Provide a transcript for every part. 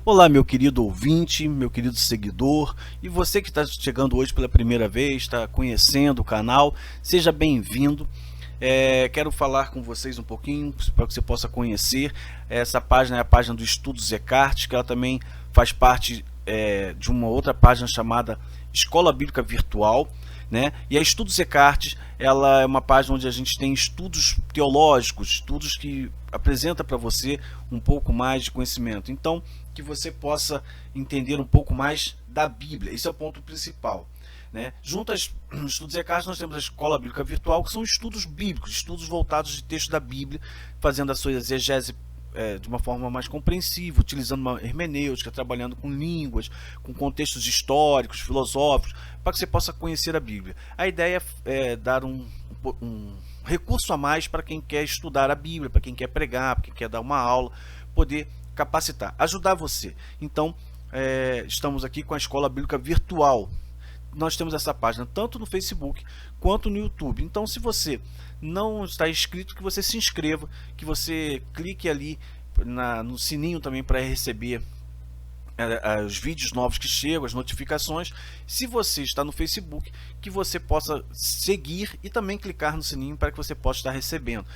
Olá, meu querido ouvinte, meu querido seguidor, e você que está chegando hoje pela primeira vez, está conhecendo o canal, seja bem-vindo. Quero falar com vocês um pouquinho para que você possa conhecer. Essa página é a página do Estudos Eckhart, que ela também faz parte de uma outra página chamada Escola Bíblica Virtual, né? E a Estudos Eckhart, ela é uma página onde a gente tem estudos teológicos, estudos que apresenta para você um pouco mais de conhecimento. Então, que você possa entender um pouco mais da Bíblia. Esse é o ponto principal, né? Junto aos Estudos Eckhart, nós temos a Escola Bíblica Virtual, que são estudos bíblicos, estudos voltados de texto da Bíblia, fazendo a sua exegese de uma forma mais compreensível, utilizando uma hermenêutica, trabalhando com línguas, com contextos históricos, filosóficos, para que você possa conhecer a Bíblia. A ideia é dar um recurso a mais para quem quer estudar a Bíblia, para quem quer pregar, para quem quer dar uma aula, poder capacitar, ajudar você. Então, estamos aqui com a Escola Bíblica Virtual. Nós temos essa página tanto no Facebook quanto no YouTube. Então, se você não está inscrito, que você se inscreva, que você clique ali no sininho também para receber os vídeos novos que chegam, as notificações. Se você está no Facebook, que você possa seguir e também clicar no sininho para que você possa estar recebendo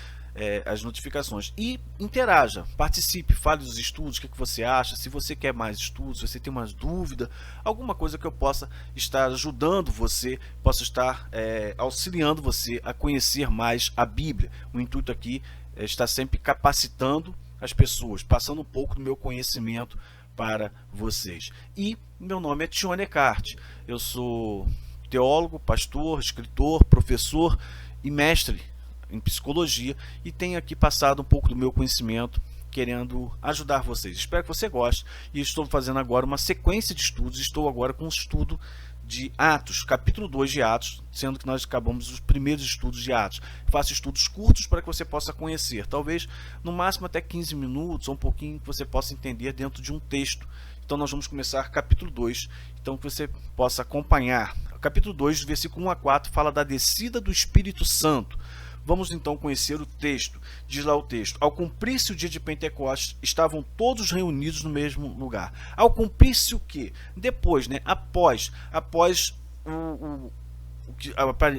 as notificações. E interaja, participe, fale dos estudos, o que você acha, se você quer mais estudos, se você tem umas dúvidas, alguma coisa que eu possa estar ajudando você, possa estar auxiliando você a conhecer mais a Bíblia. O intuito aqui é estar sempre capacitando as pessoas, passando um pouco do meu conhecimento para vocês. E meu nome é Tione Eckhart, eu sou teólogo, pastor, escritor, professor e mestre em psicologia, e tenho aqui passado um pouco do meu conhecimento querendo ajudar vocês. Espero que você goste, e estou fazendo agora uma sequência de estudos. Estou agora com um estudo de Atos, capítulo 2 de Atos, sendo que nós acabamos os primeiros estudos de Atos. Faço estudos curtos para que você possa conhecer, talvez no máximo até 15 minutos ou um pouquinho, que você possa entender dentro de um texto. Então nós vamos começar capítulo 2, então que você possa acompanhar. O capítulo 2, versículo 1 a 4, fala da descida do Espírito Santo. Vamos então conhecer o texto. Diz lá o texto: ao cumprir-se o dia de Pentecostes, estavam todos reunidos no mesmo lugar. Ao cumprir-se o quê? Depois, né? Após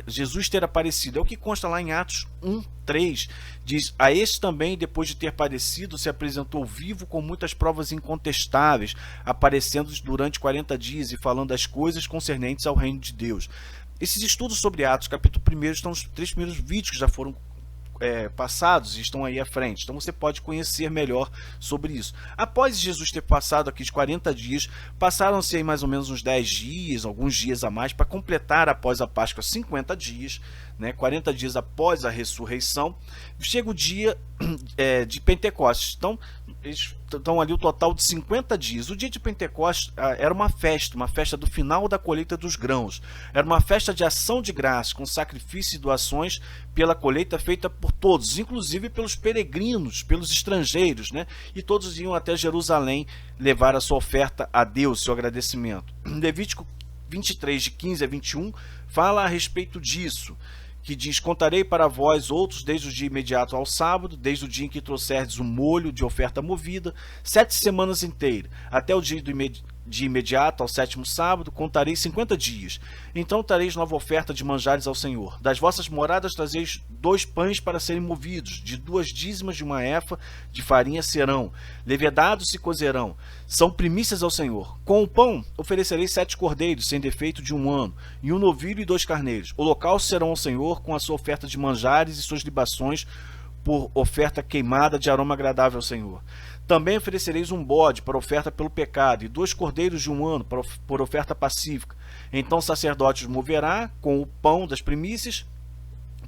Jesus ter aparecido. É o que consta lá em Atos 1:3. Diz: a este também, depois de ter padecido, se apresentou vivo com muitas provas incontestáveis, aparecendo durante 40 dias e falando as coisas concernentes ao reino de Deus. Esses estudos sobre Atos, capítulo 1, estão os 3 primeiros vídeos que já foram passados e estão aí à frente. Então você pode conhecer melhor sobre isso. Após Jesus ter passado aqui os 40 dias, passaram-se aí mais ou menos uns 10 dias, alguns dias a mais, para completar após a Páscoa 50 dias, né, 40 dias após a ressurreição. Chega o dia de Pentecostes. Então, eles estão ali o total de 50 dias. O dia de Pentecostes era uma festa do final da colheita dos grãos. Era uma festa de ação de graças, com sacrifícios e doações pela colheita feita por todos, inclusive pelos peregrinos, pelos estrangeiros, né? E todos iam até Jerusalém levar a sua oferta a Deus, seu agradecimento. Levítico 23, de 15 a 21, fala a respeito disso, que diz: contarei para vós outros desde o dia imediato ao sábado, desde o dia em que trouxerdes o molho de oferta movida, 7 semanas inteiras, até o dia de imediato ao 7º sábado, contarei 50 dias. Então trareis nova oferta de manjares ao Senhor. Das vossas moradas trazeis 2 pães para serem movidos, de 2 dízimas de uma efa de farinha serão, levedados se cozerão, são primícias ao Senhor. Com o pão oferecereis 7 cordeiros, sem defeito de 1 ano, e 1 novilho e 2 carneiros. Holocaustos serão ao Senhor com a sua oferta de manjares e suas libações por oferta queimada de aroma agradável ao Senhor. Também oferecereis um bode para oferta pelo pecado, e 2 cordeiros de 1 ano por oferta pacífica. Então o sacerdote os moverá com o pão das primícias,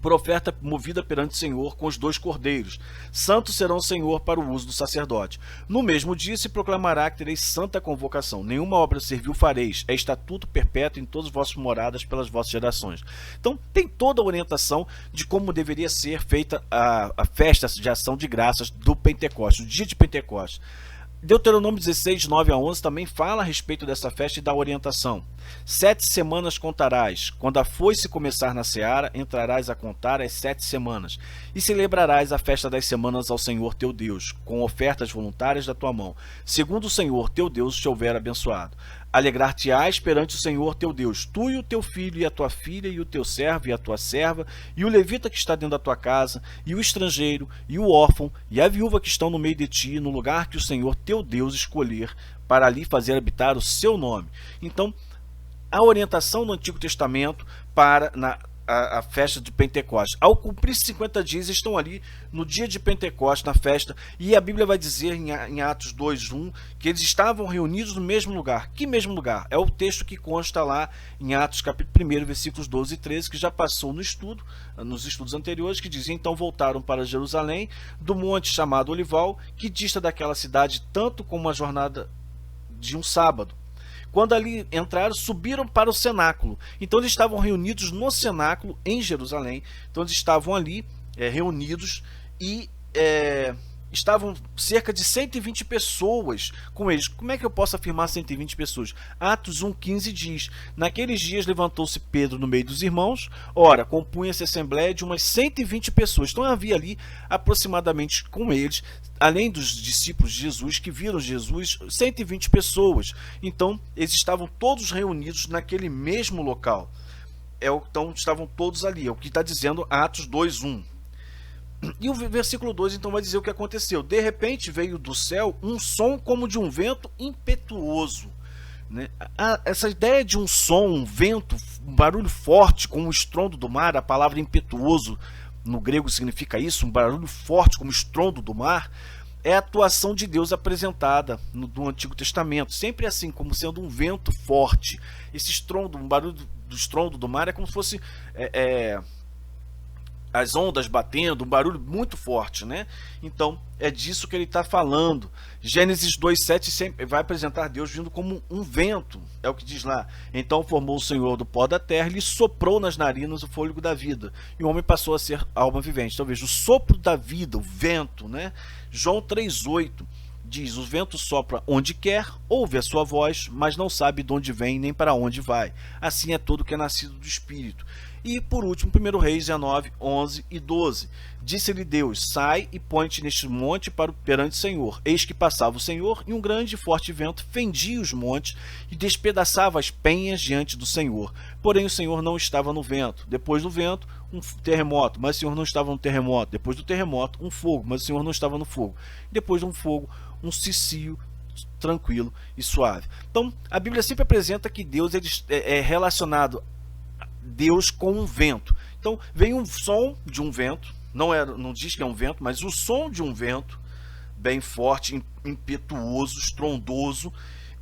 por oferta movida perante o Senhor, com os 2 cordeiros. Santos serão o Senhor para o uso do sacerdote. No mesmo dia se proclamará que tereis santa convocação. Nenhuma obra servil fareis. É estatuto perpétuo em todas as vossas moradas pelas vossas gerações. Então tem toda a orientação de como deveria ser feita a festa de ação de graças do Pentecostes, o dia de Pentecostes. Deuteronômio 16, 9 a 11 também fala a respeito dessa festa e da orientação. 7 semanas contarás. Quando a foice começar na seara, entrarás a contar as 7 semanas. E celebrarás a festa das semanas ao Senhor teu Deus, com ofertas voluntárias da tua mão, segundo o Senhor teu Deus te houver abençoado. Alegrar-te-ás perante o Senhor teu Deus, tu e o teu filho e a tua filha e o teu servo e a tua serva, e o levita que está dentro da tua casa, e o estrangeiro, e o órfão, e a viúva que estão no meio de ti, no lugar que o Senhor teu Deus escolher, para ali fazer habitar o seu nome. Então, a orientação no Antigo Testamento para a festa de Pentecostes. Ao cumprir 50 dias, estão ali no dia de Pentecostes, na festa, e a Bíblia vai dizer em Atos 2:1 que eles estavam reunidos no mesmo lugar. Que mesmo lugar? É o texto que consta lá em Atos capítulo 1, versículos 12 e 13, que já passou nos estudos anteriores, que dizia: então voltaram para Jerusalém, do monte chamado Olival, que dista daquela cidade tanto como uma jornada de um sábado. Quando ali entraram, subiram para o cenáculo. Então eles estavam reunidos no cenáculo em Jerusalém. Então eles estavam ali reunidos e estavam cerca de 120 pessoas com eles. Como é que eu posso afirmar 120 pessoas? Atos 1,15 diz: naqueles dias levantou-se Pedro no meio dos irmãos. Ora, compunha-se a assembleia de umas 120 pessoas. Então havia ali aproximadamente com eles, além dos discípulos de Jesus que viram Jesus, 120 pessoas. Então eles estavam todos reunidos naquele mesmo local. Então estavam todos ali. É o que está dizendo Atos 2:1. E o versículo 2 então vai dizer o que aconteceu. De repente veio do céu um som como de um vento impetuoso. Né? Essa ideia de um som, um vento, um barulho forte, como o estrondo do mar, a palavra impetuoso no grego significa isso, um barulho forte como o estrondo do mar, é a atuação de Deus apresentada no Antigo Testamento. Sempre assim, como sendo um vento forte. Esse estrondo, um barulho do estrondo do mar é como se fosse as ondas batendo, um barulho muito forte, né? Então é disso que ele está falando. Gênesis 2:7 sempre vai apresentar Deus vindo como um vento, é o que diz lá. Então formou o Senhor do pó da terra e lhe soprou nas narinas o fôlego da vida, e o homem passou a ser alma vivente. Então veja, o sopro da vida, o vento, né? João 3:8 diz: o vento sopra onde quer, ouve a sua voz, mas não sabe de onde vem nem para onde vai. Assim é todo que é nascido do Espírito. E por último, 1 Reis 19, 11 e 12. Disse-lhe Deus: sai e põe-te neste monte perante o Senhor. Eis que passava o Senhor, e um grande e forte vento fendia os montes e despedaçava as penhas diante do Senhor. Porém o Senhor não estava no vento. Depois do vento, um terremoto, mas o Senhor não estava no terremoto. Depois do terremoto, um fogo, mas o Senhor não estava no fogo. Depois de um fogo, um cicio tranquilo e suave. Então a Bíblia sempre apresenta que Deus é relacionado Deus com um vento. Então vem um som de um vento, não diz que é um vento, mas o som de um vento bem forte, impetuoso, estrondoso,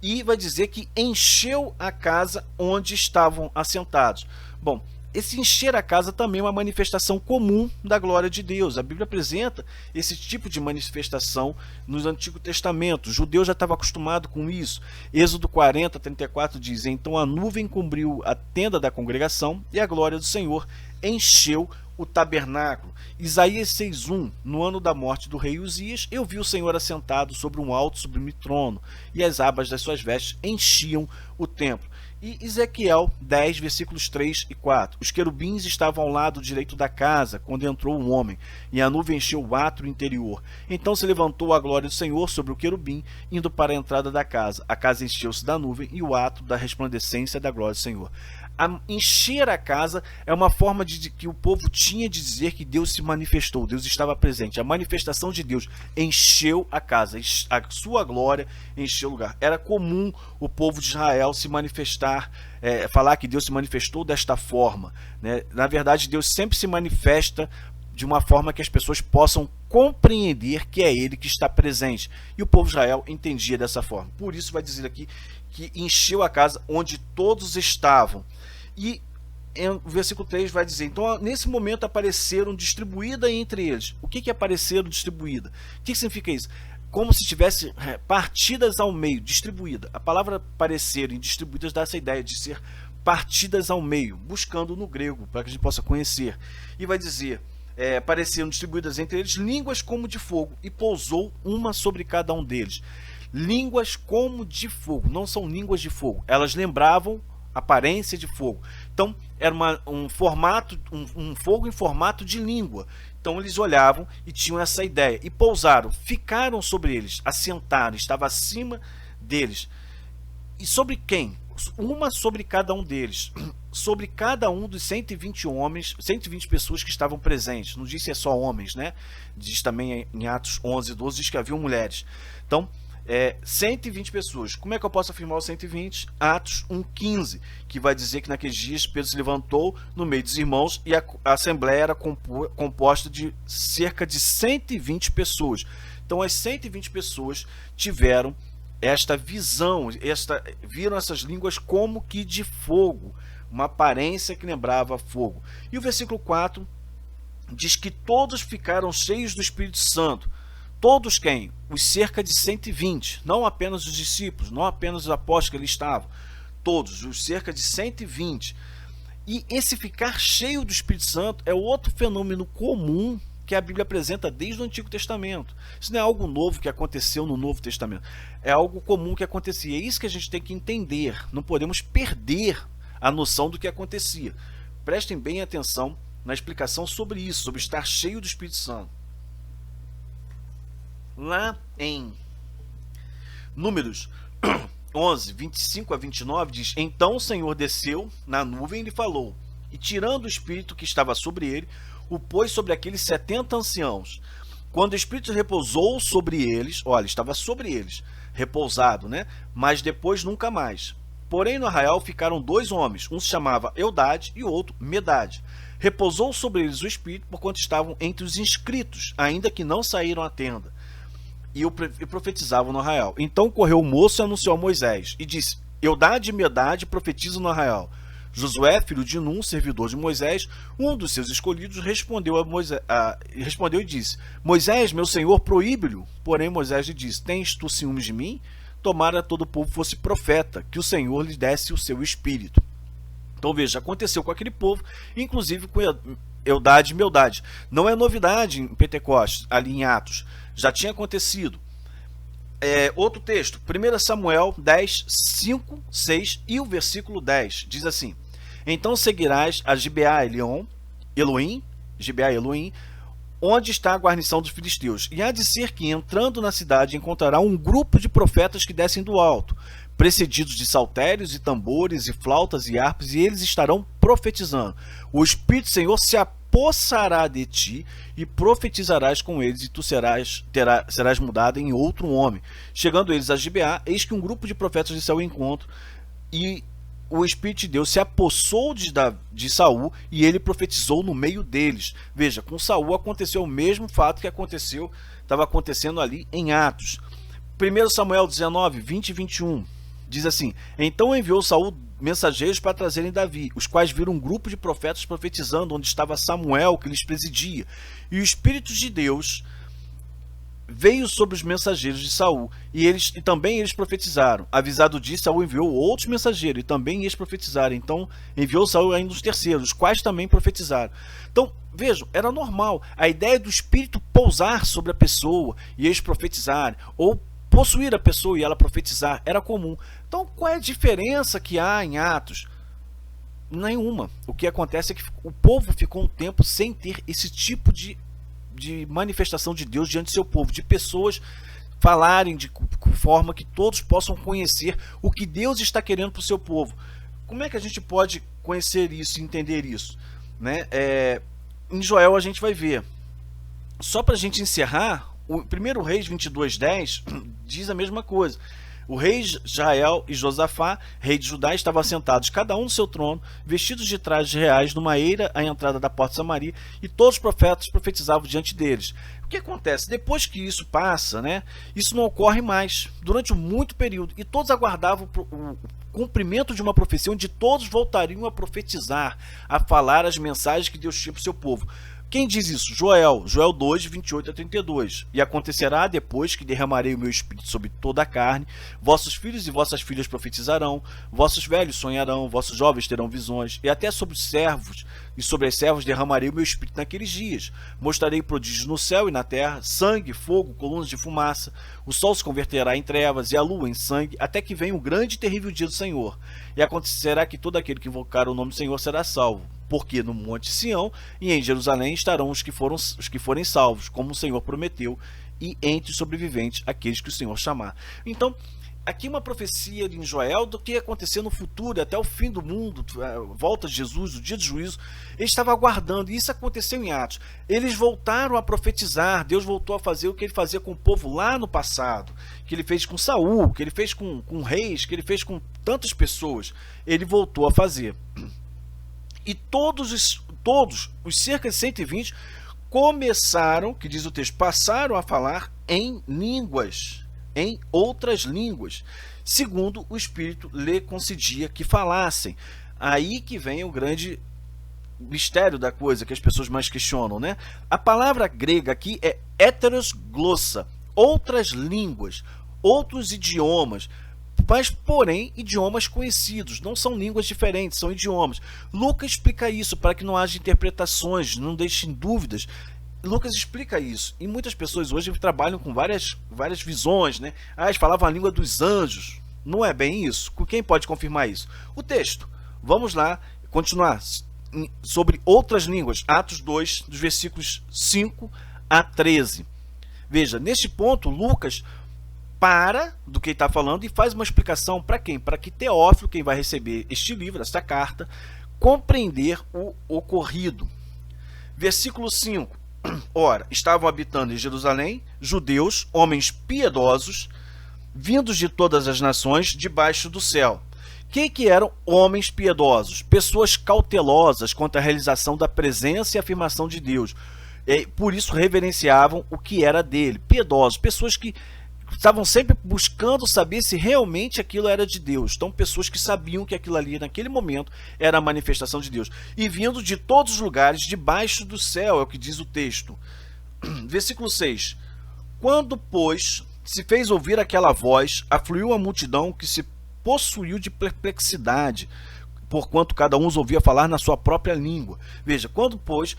e vai dizer que encheu a casa onde estavam assentados. Bom, esse encher a casa também é uma manifestação comum da glória de Deus. A Bíblia apresenta esse tipo de manifestação no Antigo Testamento. O judeu já estava acostumado com isso. Êxodo 40, 34 diz: então a nuvem cobriu a tenda da congregação e a glória do Senhor encheu o tabernáculo. Isaías 6:1: no ano da morte do rei Uzias, eu vi o Senhor assentado sobre um alto sublime trono, e as abas das suas vestes enchiam o templo. E Ezequiel 10, versículos 3 e 4. Os querubins estavam ao lado direito da casa, quando entrou um homem, e a nuvem encheu o átrio interior. Então se levantou a glória do Senhor sobre o querubim, indo para a entrada da casa. A casa encheu-se da nuvem, e o átrio da resplandecência da glória do Senhor. Encher a casa é uma forma que o povo tinha de dizer que Deus se manifestou, Deus estava presente. A manifestação de Deus encheu a casa, a sua glória encheu o lugar. Era comum o povo de Israel se manifestar, falar que Deus se manifestou desta forma, né? Na verdade, Deus sempre se manifesta de uma forma que as pessoas possam compreender que é Ele que está presente. E o povo de Israel entendia dessa forma. Por isso vai dizer aqui que encheu a casa onde todos estavam. E o versículo 3 vai dizer: então nesse momento apareceram distribuída entre eles. O que é apareceram distribuída? O que significa isso? Como se tivesse partidas ao meio, distribuída. A palavra apareceram e distribuídas dá essa ideia de ser partidas ao meio, buscando no grego, para que a gente possa conhecer. E vai dizer: apareceram distribuídas entre eles línguas como de fogo, e pousou uma sobre cada um deles. línguas como de fogo. Não são línguas de fogo, elas lembravam aparência de fogo. Então era um fogo em formato de língua. Então eles olhavam e tinham essa ideia e pousaram, ficaram sobre eles, assentaram, estava acima deles. E sobre quem? Uma sobre cada um deles, sobre cada um dos 120 homens, 120 pessoas que estavam presentes. Não diz se é só homens, né? Diz também em Atos 11, 12, diz que haviam mulheres. Então, 120 pessoas. Como é que eu posso afirmar os 120? Atos 1,15, que vai dizer que naqueles dias Pedro se levantou no meio dos irmãos e a assembleia era composta de cerca de 120 pessoas. Então, as 120 pessoas tiveram esta visão, viram essas línguas como que de fogo, uma aparência que lembrava fogo. E o versículo 4 diz que todos ficaram cheios do Espírito Santo. Todos quem? Os cerca de 120, não apenas os discípulos, não apenas os apóstolos que ali estavam, todos, os cerca de 120. E esse ficar cheio do Espírito Santo é outro fenômeno comum que a Bíblia apresenta desde o Antigo Testamento. Isso não é algo novo que aconteceu no Novo Testamento. É algo comum que acontecia. É isso que a gente tem que entender. Não podemos perder a noção do que acontecia. Prestem bem atenção na explicação sobre isso, sobre estar cheio do Espírito Santo. Lá em Números 11, 25 a 29, diz: Então o Senhor desceu na nuvem e lhe falou, e tirando o Espírito que estava sobre ele, o pôs sobre aqueles 70 anciãos. Quando o Espírito repousou sobre eles, olha, estava sobre eles, repousado, né? Mas depois nunca mais. Porém no arraial ficaram 2 homens, um se chamava Eudade e o outro Medade. Repousou sobre eles o Espírito, porquanto estavam entre os inscritos, ainda que não saíram à tenda, e profetizavam no arraial. Então correu o moço e anunciou a Moisés, e disse: Eudade e Medade profetizam no arraial. Josué, filho de Num, servidor de Moisés, um dos seus escolhidos, respondeu e disse: Moisés, meu senhor, proíbe-lhe. Porém Moisés lhe disse: Tens tu ciúmes de mim? Tomara todo o povo fosse profeta, que o Senhor lhe desse o seu espírito. Então veja, aconteceu com aquele povo, inclusive com Eudade e Medade. Não é novidade em Pentecostes, ali em Atos, já tinha acontecido. Outro texto, 1 Samuel 10, 5, 6 e o versículo 10, diz assim: Então seguirás a Gibeá Elohim, onde está a guarnição dos filisteus, e há de ser que, entrando na cidade, encontrará um grupo de profetas que descem do alto, precedidos de saltérios e tambores e flautas e harpas, e eles estarão profetizando. O Espírito do Senhor se apossará de ti e profetizarás com eles, e tu serás mudado em outro homem. Chegando eles a Gibeá, eis que um grupo de profetas lhe saiu ao encontro, e o Espírito de Deus se apossou de Saul, e ele profetizou no meio deles. Veja, com Saul aconteceu o mesmo fato que estava acontecendo ali em Atos. 1 Samuel 19, 20 e 21 diz assim: Então enviou Saul mensageiros para trazerem Davi, os quais viram um grupo de profetas profetizando, onde estava Samuel, que lhes presidia. E o Espírito de Deus veio sobre os mensageiros de Saul, e também eles profetizaram. Avisado disso, Saul enviou outros mensageiros, e também eles profetizaram. Então enviou Saul ainda os terceiros, os quais também profetizaram. Então, vejam, era normal. A ideia do Espírito pousar sobre a pessoa, e eles profetizarem, ou possuir a pessoa e ela profetizar, era comum. Então, qual é a diferença que há em Atos? Nenhuma. O que acontece é que o povo ficou um tempo sem ter esse tipo de manifestação de Deus diante do seu povo, de pessoas falarem de forma que todos possam conhecer o que Deus está querendo para o seu povo. Como é que a gente pode conhecer isso e entender isso? Né? Em Joel a gente vai ver. Só para a gente encerrar, o 1 Reis 22:10 diz a mesma coisa. O rei Israel e Josafá, rei de Judá, estavam sentados, cada um no seu trono, vestidos de trajes reais, numa eira à entrada da porta de Samaria, e todos os profetas profetizavam diante deles. O que acontece? Depois que isso passa, né, isso não ocorre mais, durante muito período, e todos aguardavam o cumprimento de uma profecia, onde todos voltariam a profetizar, a falar as mensagens que Deus tinha para o seu povo. Quem diz isso? Joel 2, 28 a 32. E acontecerá depois que derramarei o meu espírito sobre toda a carne, vossos filhos e vossas filhas profetizarão, vossos velhos sonharão, vossos jovens terão visões, e até sobre os servos e sobre as servas derramarei o meu espírito naqueles dias. Mostrarei prodígios no céu e na terra, sangue, fogo, colunas de fumaça. O sol se converterá em trevas e a lua em sangue, até que venha o grande e terrível dia do Senhor. E acontecerá que todo aquele que invocar o nome do Senhor será salvo. Porque no monte Sião e em Jerusalém estarão os que forem salvos, como o Senhor prometeu, e entre os sobreviventes aqueles que o Senhor chamar. Então, aqui uma profecia em Joel do que ia acontecer no futuro, até o fim do mundo, a volta de Jesus, o dia do juízo. Ele estava aguardando, e isso aconteceu em Atos. Eles voltaram a profetizar, Deus voltou a fazer o que ele fazia com o povo lá no passado, que ele fez com Saul, que ele fez com reis, que ele fez com tantas pessoas. Ele voltou a fazer. E todos os cerca de 120 começaram, que diz o texto, passaram a falar em línguas, em outras línguas, segundo o Espírito lhe concedia que falassem. Aí que vem o grande mistério da coisa, que as pessoas mais questionam, né? A palavra grega aqui é heterosglossa, outras línguas, outros idiomas, mas porém idiomas conhecidos, não são línguas diferentes, são idiomas. Lucas explica isso para que não haja interpretações, não deixem dúvidas. Lucas explica isso, e muitas pessoas hoje trabalham com várias visões, né? Eles falavam a língua dos anjos. Não é bem isso. Quem pode confirmar isso? O texto. Vamos lá continuar sobre outras línguas. Atos 2, dos versículos 5 a 13. Veja, neste ponto Lucas para do que ele está falando e faz uma explicação para quem? Para que Teófilo, quem vai receber este livro, esta carta, compreender o ocorrido. Versículo 5. Ora, estavam habitando em Jerusalém judeus, homens piedosos, vindos de todas as nações debaixo do céu. Quem que eram homens piedosos? Pessoas cautelosas quanto à realização da presença e afirmação de Deus. E por isso reverenciavam o que era dele. Piedosos, pessoas que estavam sempre buscando saber se realmente aquilo era de Deus. Então, pessoas que sabiam que aquilo ali, naquele momento, era a manifestação de Deus. E vindo de todos os lugares, debaixo do céu, é o que diz o texto. Versículo 6. Quando, pois, se fez ouvir aquela voz, afluiu a multidão que se possuiu de perplexidade, porquanto cada um os ouvia falar na sua própria língua. Veja, quando, pois,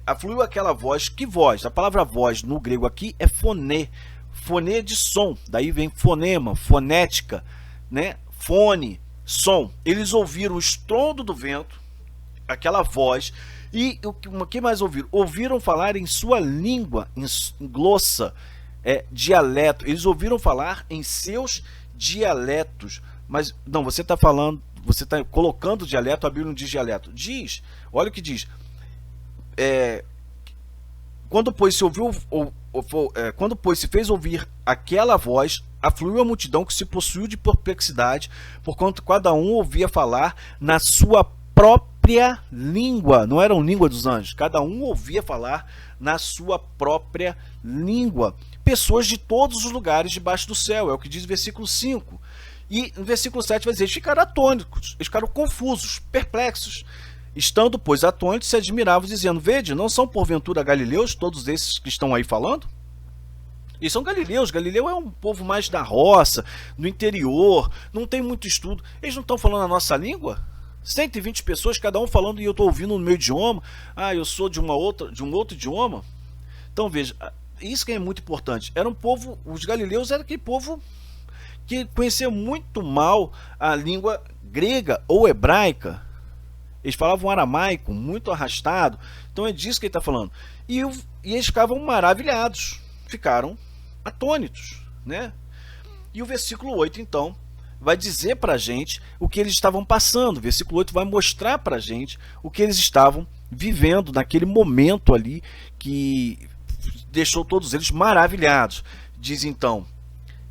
afluiu aquela voz, que voz? A palavra voz no grego aqui é foné. Foné de som, daí vem fonema, fonética, né? Fone, som. Eles ouviram o estrondo do vento, aquela voz, e o que mais ouviram? Ouviram falar em sua língua, em glossa, dialeto. Eles ouviram falar em seus dialetos. Mas não, você está falando, você está colocando dialeto, a Bíblia não diz dialeto. Diz, olha o que diz. Quando, pois, se fez ouvir aquela voz, afluiu a multidão que se possuiu de perplexidade, porquanto cada um ouvia falar na sua própria língua. Não era a língua dos anjos, cada um ouvia falar na sua própria língua. Pessoas de todos os lugares debaixo do céu, é o que diz o versículo 5. E no versículo 7 vai dizer, eles ficaram atônitos, eles ficaram confusos, perplexos. Estando, pois, atônitos, se admiravam, dizendo, vede, não são porventura galileus todos esses que estão aí falando? Eles são galileus. Galileu é um povo mais da roça, no interior, não tem muito estudo. Eles não estão falando a nossa língua? 120 pessoas, cada um falando, e eu estou ouvindo no meu idioma. Ah, eu sou de um outro idioma. Então, veja, isso que é muito importante. Era um povo, os galileus eram aquele povo que conhecia muito mal a língua grega ou hebraica. Eles falavam aramaico, muito arrastado. Então é disso que ele está falando. E eles ficavam maravilhados, ficaram atônitos, né? E o versículo 8, então, vai dizer para a gente o que eles estavam passando. O versículo 8 vai mostrar para a gente o que eles estavam vivendo naquele momento ali que deixou todos eles maravilhados. Diz então,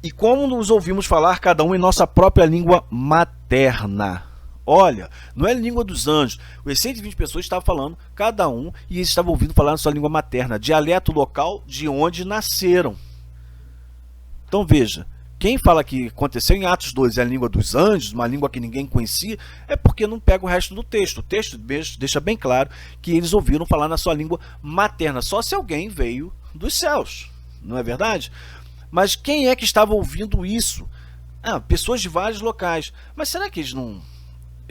e como nos ouvimos falar cada um em nossa própria língua materna. Olha, não é a língua dos anjos. Os 120 pessoas estavam falando, cada um, e eles estavam ouvindo falar na sua língua materna, dialeto local de onde nasceram. Então veja, quem fala que aconteceu em Atos 2 é a língua dos anjos, uma língua que ninguém conhecia, é porque não pega o resto do texto. O texto deixa bem claro que eles ouviram falar na sua língua materna, só se alguém veio dos céus, não é verdade? Mas quem é que estava ouvindo isso? Pessoas de vários locais. Mas será que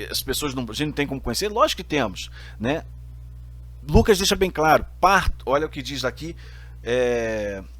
as pessoas a gente não tem como conhecer? Lógico que temos, né? Lucas deixa bem claro, olha o que diz aqui,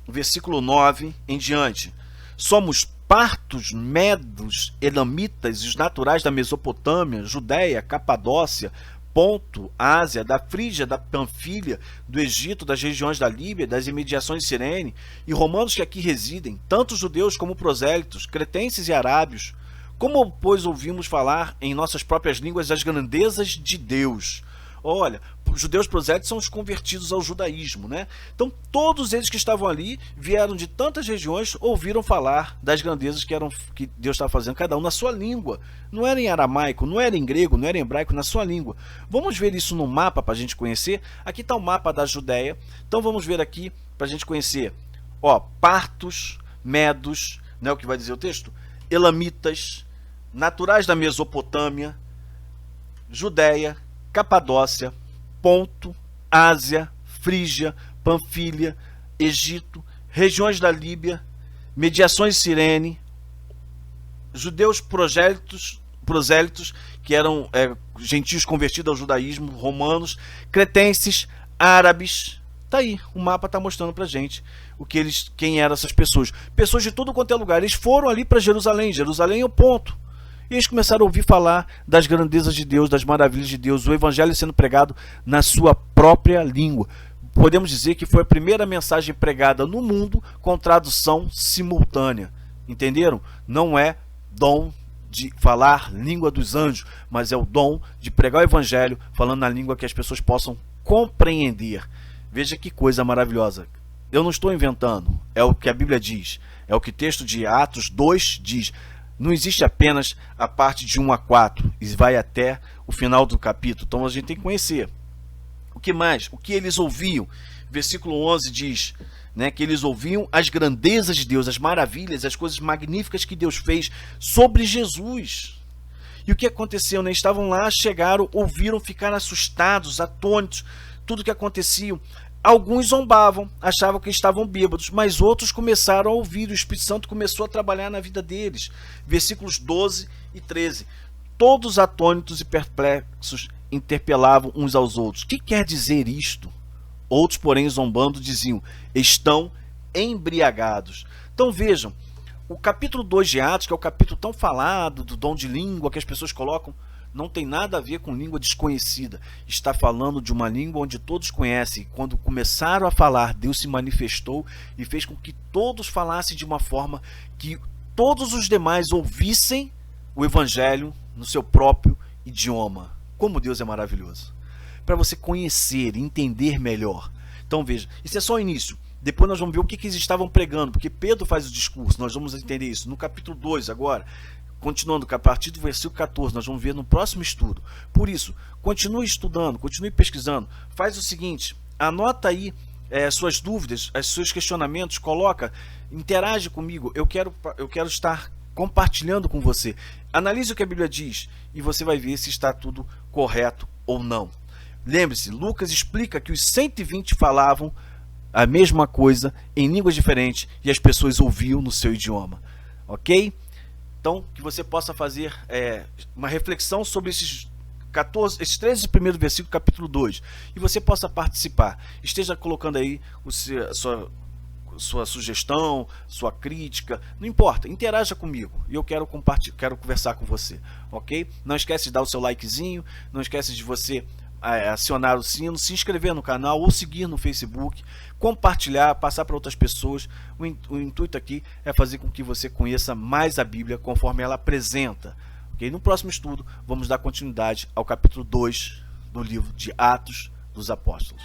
versículo 9 em diante. Somos partos, medos, elamitas e os naturais da Mesopotâmia, Judéia, Capadócia, Ponto, Ásia, da Frígia, da Panfilha, do Egito, das regiões da Líbia, das imediações de Cirene, e romanos que aqui residem, tanto judeus como prosélitos, cretenses e arábios. Como, pois, ouvimos falar em nossas próprias línguas das grandezas de Deus? Olha, judeus prosélitos são os convertidos ao judaísmo, né? Então, todos eles que estavam ali vieram de tantas regiões, ouviram falar das grandezas que Deus estava fazendo, cada um na sua língua. Não era em aramaico, não era em grego, não era em hebraico, na sua língua. Vamos ver isso no mapa para a gente conhecer. Aqui está o mapa da Judéia. Então, vamos ver aqui para a gente conhecer. Partos, medos, né, o que vai dizer o texto? Elamitas, naturais da Mesopotâmia, Judéia, Capadócia, Ponto, Ásia, Frígia, Panfilha, Egito, regiões da Líbia, mediações de Cirene, judeus prosélitos que eram gentios convertidos ao judaísmo, romanos, cretenses, árabes. Tá aí, o mapa está mostrando pra gente quem eram essas pessoas. Pessoas de tudo quanto é lugar. Eles foram ali para Jerusalém. Jerusalém é o ponto. E eles começaram a ouvir falar das grandezas de Deus, das maravilhas de Deus, o evangelho sendo pregado na sua própria língua. Podemos dizer que foi a primeira mensagem pregada no mundo com tradução simultânea. Entenderam? Não é dom de falar língua dos anjos, mas é o dom de pregar o evangelho falando na língua que as pessoas possam compreender. Veja que coisa maravilhosa. Eu não estou inventando, é o que a Bíblia diz, é o que o texto de Atos 2 diz. Não existe apenas a parte de 1 a 4, e vai até o final do capítulo. Então a gente tem que conhecer. O que mais? O que eles ouviam? Versículo 11 diz, né, que eles ouviam as grandezas de Deus, as maravilhas, as coisas magníficas que Deus fez sobre Jesus. E o que aconteceu? Né? Estavam lá, chegaram, ouviram, ficaram assustados, atônitos, tudo o que acontecia. Alguns zombavam, achavam que estavam bêbados, mas outros começaram a ouvir, o Espírito Santo começou a trabalhar na vida deles. Versículos 12 e 13. Todos atônitos e perplexos interpelavam uns aos outros. O que quer dizer isto? Outros, porém, zombando, diziam, estão embriagados. Então vejam, o capítulo 2 de Atos, que é o capítulo tão falado do dom de língua que as pessoas colocam, não tem nada a ver com língua desconhecida. Está falando de uma língua onde todos conhecem. Quando começaram a falar, Deus se manifestou e fez com que todos falassem de uma forma que todos os demais ouvissem o evangelho no seu próprio idioma. Como Deus é maravilhoso. Para você conhecer e entender melhor. Então veja, isso é só o início. Depois nós vamos ver o que eles estavam pregando, porque Pedro faz o discurso, nós vamos entender isso. No capítulo 2 agora, continuando, a partir do versículo 14, nós vamos ver no próximo estudo. Por isso, continue estudando, continue pesquisando. Faz o seguinte, anota aí suas dúvidas, os seus questionamentos, coloca, interage comigo. Eu quero estar compartilhando com você. Analise o que a Bíblia diz e você vai ver se está tudo correto ou não. Lembre-se, Lucas explica que os 120 falavam a mesma coisa em línguas diferentes e as pessoas ouviam no seu idioma. Ok? Então, que você possa fazer uma reflexão sobre esses 13 primeiros versículos, capítulo 2. E você possa participar. Esteja colocando aí sua sugestão, sua crítica. Não importa, interaja comigo. E eu quero conversar com você. Ok? Não esquece de dar o seu likezinho. Não esquece de você acionar o sino, se inscrever no canal ou seguir no Facebook, compartilhar, passar para outras pessoas. O intuito aqui é fazer com que você conheça mais a Bíblia conforme ela apresenta. Okay? No próximo estudo, vamos dar continuidade ao capítulo 2 do livro de Atos dos Apóstolos.